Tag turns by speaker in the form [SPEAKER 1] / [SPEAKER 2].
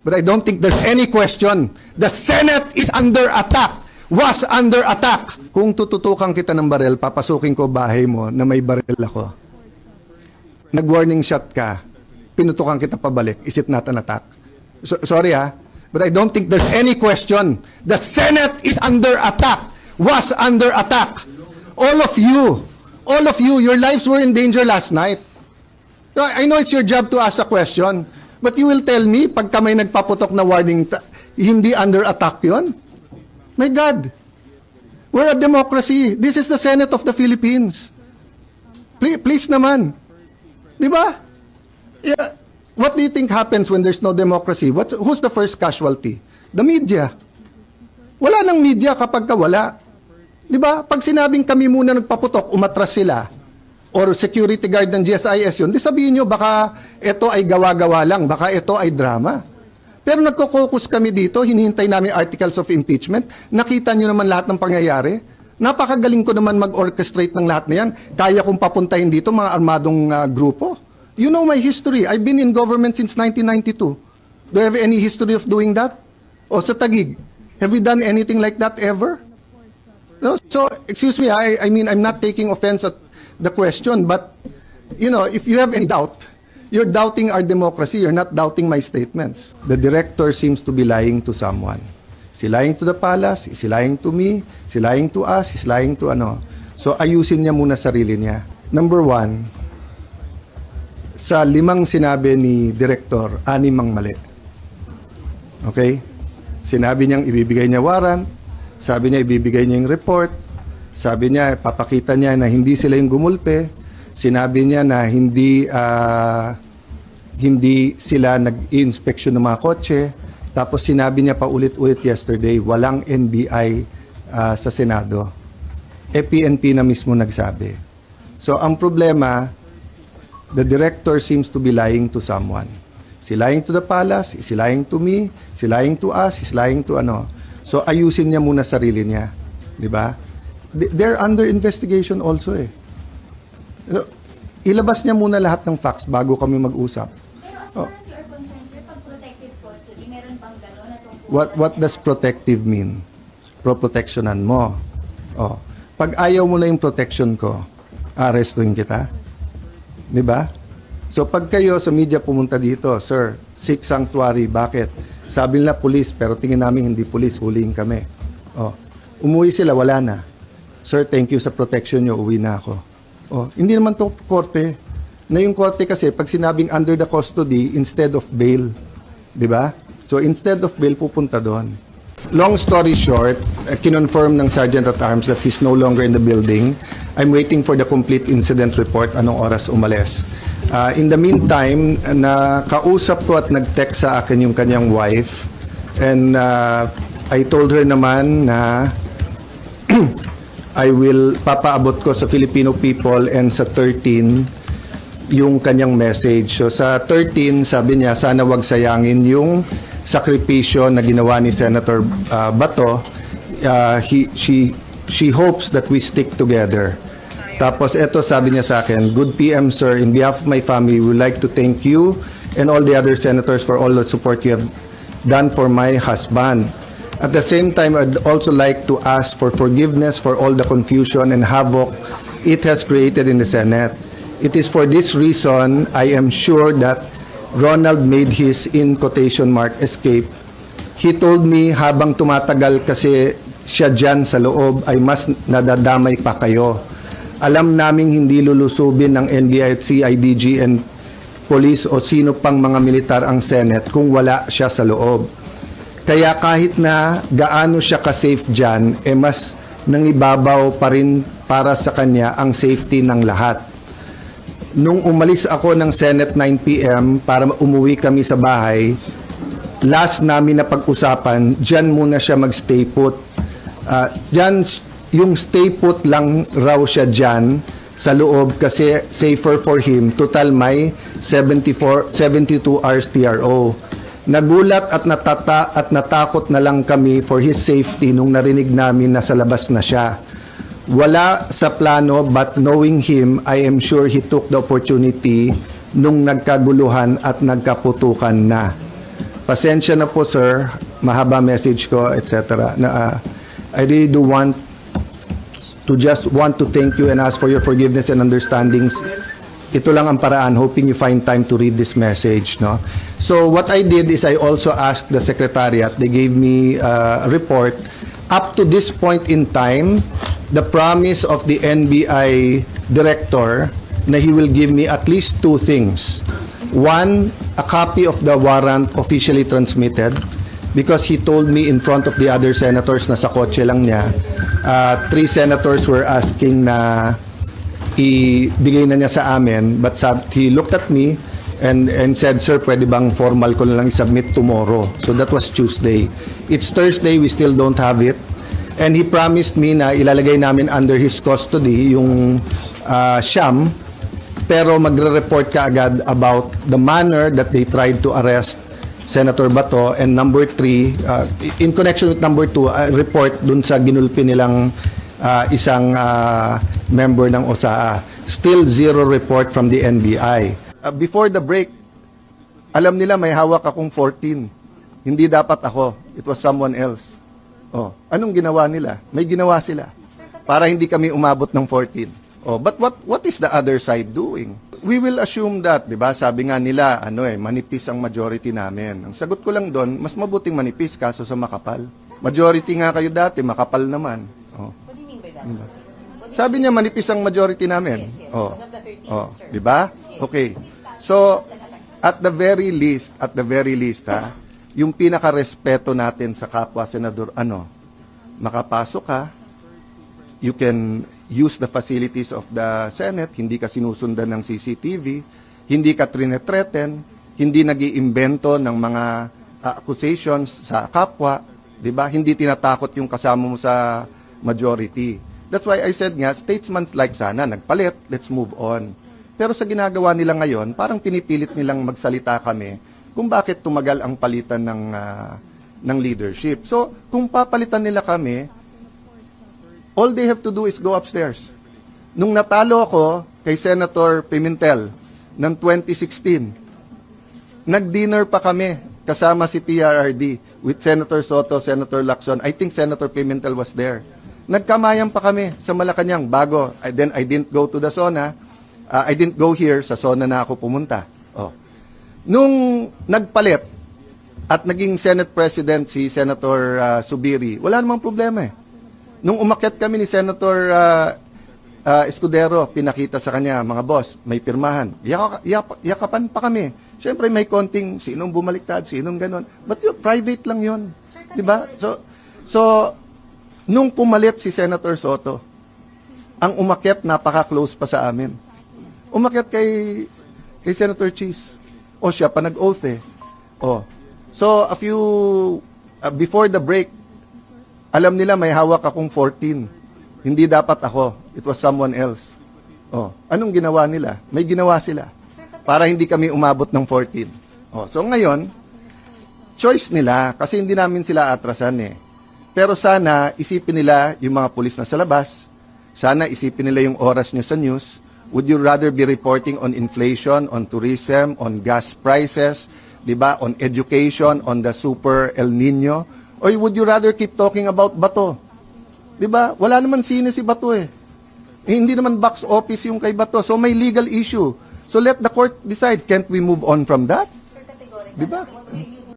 [SPEAKER 1] But I don't think there's any question. The Senate is under attack. Was under attack. Kung tututukan kita ng baril, papasukin ko bahay mo na may baril ako. Nag-warning shot ka, pinutukan kita pabalik. Is it not an attack? Sorry but I don't think there's any question. The Senate is under attack. Was under attack. All of you, your lives were in danger last night. I know it's your job to ask a question. But you will tell me, pagka may nagpaputok na warning, hindi under attack yon? My God. We're a democracy. This is the Senate of the Philippines. Please naman. Di ba? Yeah. What do you think happens when there's no democracy? Who's the first casualty? The media. Wala nang media kapag wala. Di ba? Pag sinabing kami muna nagpaputok, umatras sila, or security guard ng GSIS yun, di sabihin nyo, baka ito ay gawa-gawa lang, baka ito ay drama. Pero nagko-focus kami dito, hinihintay namin articles of impeachment, nakita nyo naman lahat ng pangyayari. Napakagaling ko naman mag-orchestrate ng lahat na yan. Kaya kong papuntahin dito mga armadong grupo. You know my history. I've been in government since 1992. Do you have any history of doing that? O sa Taguig, have we done anything like that ever? No? So, excuse me, I mean, I'm not taking offense at the question, but, you know, if you have any doubt, you're doubting our democracy, you're not doubting my statements. The director seems to be lying to someone. Is he lying to the palace? Is he lying to me? Is he lying to us? Is he lying to ano? So, ayusin niya muna sarili niya. Number one, sa 5 sinabi ni director, 6 ang mali. Okay? Sinabi niyang ibibigay niya warrant, sabi niya ibibigay niya yung report, sabi niya, papakita niya na hindi sila yung gumulpe. Sinabi niya na hindi sila nag-i-inspection ng mga kotse. Tapos sinabi niya pa ulit-ulit yesterday, walang NBI sa Senado. PNP na mismo nagsabi. So ang problema, the director seems to be lying to someone. Is he lying to the palace? Is he lying to me? Is he lying to us? Is he lying to ano? So ayusin niya muna sarili niya. Di ba? They're under investigation also eh. Ilabas niya muna lahat ng facts bago kami mag-usap.
[SPEAKER 2] Pero as far as you are concerned, sir, pag protective custody, meron bang gano'n na tungkol?
[SPEAKER 1] What does protective mean? Pro-protectionan mo. Oh. Pag ayaw mo na yung protection ko, arestuhin kita. Di ba? So pag kayo sa media pumunta dito, sir, seek sanctuary, bakit? Sabi nila police, pero tingin namin hindi police, huliin kami. Oh. Umuwi sila, wala na. Sir, thank you sa protection nyo, uwi na ako. Oh, hindi naman to korte. Na yung korte kasi, pag sinabing under the custody, instead of bail. Di ba? So, instead of bail, pupunta doon. Long story short, kinonfirm ng Sergeant at Arms that he's no longer in the building. I'm waiting for the complete incident report, anong oras umalis. In the meantime, nakausap ko at nag-text sa akin yung kanyang wife. And I told her naman na I will papaabot ko sa Filipino people and sa 13 yung kanyang message. So sa 13, sabi niya, sana wag sayangin yung sakripisyo na ginawa ni Senator Bato. She hopes that we stick together. Tapos eto sabi niya sa akin, good PM sir, in behalf of my family, we would like to thank you and all the other senators for all the support you have done for my husband. At the same time, I'd also like to ask for forgiveness for all the confusion and havoc it has created in the Senate. It is for this reason, I am sure that Ronald made his, in quotation mark, escape. He told me habang tumatagal kasi siya dyan sa loob ay mas nadadamay pa kayo. Alam naming hindi lulusubin ng NBI, CIDG, and police o sino pang mga militar ang Senate kung wala siya sa loob. Kaya kahit na gaano siya ka-safe dyan, mas nangibabaw pa rin para sa kanya ang safety ng lahat. Nung umalis ako ng Senate 9 p.m. para umuwi kami sa bahay, last namin na pag-usapan, dyan muna siya mag-stay put. Dyan, yung stay put lang raw siya dyan sa loob kasi safer for him. Total may 72 hours TRO. Nagulat at natakot na lang kami for his safety nung narinig namin na sa labas na siya. Wala sa plano but knowing him, I am sure he took the opportunity nung nagkaguluhan at nagkaputukan na. Pasensya na po, sir. Mahaba message ko, etc. Na, I really do want to thank you and ask for your forgiveness and understandings. Ito lang ang paraan, hoping you find time to read this message, no? So what I did is I also asked the secretariat. They gave me a report. Up to this point in time, the promise of the NBI director na he will give me at least two things. One, a copy of the warrant officially transmitted, because he told me in front of the other senators na sa kotse lang niya, three senators were asking na ibigay na niya sa amin, but he looked at me and said, "Sir, pwede bang formal ko na lang i-submit tomorrow?" So that was Tuesday. It's Thursday, we still don't have it. And he promised me na ilalagay namin under his custody yung Shyam, pero magre-report ka agad about the manner that they tried to arrest Senator Bato, and number 3, in connection with number 2, report dun sa ginulpi nilang isang member ng OSAA. Still zero report from the NBI. Before the break, alam nila may hawak akong 14. Hindi dapat ako. It was someone else. Oh, anong ginawa nila? May ginawa sila para hindi kami umabot ng 14. Oh, but what is the other side doing? We will assume that, 'di ba? Sabi nga nila, manipis ang majority namin. Ang sagot ko lang doon, mas mabuting manipis kaso sa makapal. Majority nga kayo dati, makapal naman. Oh.
[SPEAKER 3] What do you mean by that,
[SPEAKER 1] Diba?
[SPEAKER 3] sir?
[SPEAKER 1] Sabi niya manipis ang majority namin.
[SPEAKER 3] Yes, yes.
[SPEAKER 1] Oh.
[SPEAKER 3] Because of the 13,
[SPEAKER 1] Oh,
[SPEAKER 3] sir.
[SPEAKER 1] 'di ba? Okay. So, at the very least, ha, yung pinaka-respeto natin sa kapwa senador, makapasok ka, you can use the facilities of the Senate, hindi ka sinusundan ng CCTV, hindi ka trinethreaten, hindi nag-iimbento ng mga accusations sa kapwa, 'di ba? Hindi tinatakot yung kasama mo sa majority. That's why I said nga, statesmen like sana, nagpalit, let's move on. Pero sa ginagawa nila ngayon, parang pinipilit nilang magsalita kami kung bakit tumagal ang palitan ng leadership. So, kung papalitan nila kami, all they have to do is go upstairs. Nung natalo ako kay Senator Pimentel ng 2016, nag-dinner pa kami kasama si PRRD with Senator Soto, Senator Lacson. I think Senator Pimentel was there. Nagkamayan pa kami sa Malacanang bago. Then I didn't go to the SONA. I didn't go here. Sa SONA na ako pumunta. Oh. Nung nagpalit at naging Senate President si Senator Subiri, wala namang problema eh. Nung umakyat kami ni Senator Escudero, pinakita sa kanya, mga boss, may pirmahan. Yakapan pa kami. Siyempre may konting sinong bumaliktad, sinong ganon. But yun, private lang yun. Di ba? So, nung pumalit si Senator Soto, ang umakyat napaka-close pa sa amin. Umakyat kay Senator Cheese. O siya pa nag-oath eh. Oh. So, before the break, alam nila may hawak akong 14. Hindi dapat ako. It was someone else. Oh, anong ginawa nila? May ginawa sila para hindi kami umabot ng 14. Oh, so ngayon, choice nila kasi hindi namin sila atrasan eh. Pero sana isipin nila yung mga pulis na sa labas. Sana isipin nila yung oras nyo sa news. Would you rather be reporting on inflation, on tourism, on gas prices, 'di ba, on education, on the super El Nino? Or would you rather keep talking about Bato? 'Di ba? Wala naman sine si Bato eh. Hindi naman box office yung kay Bato. So may legal issue. So let the court decide. Can't we move on from that?
[SPEAKER 3] Sir, categorical.
[SPEAKER 1] Di ba?
[SPEAKER 3] What will you do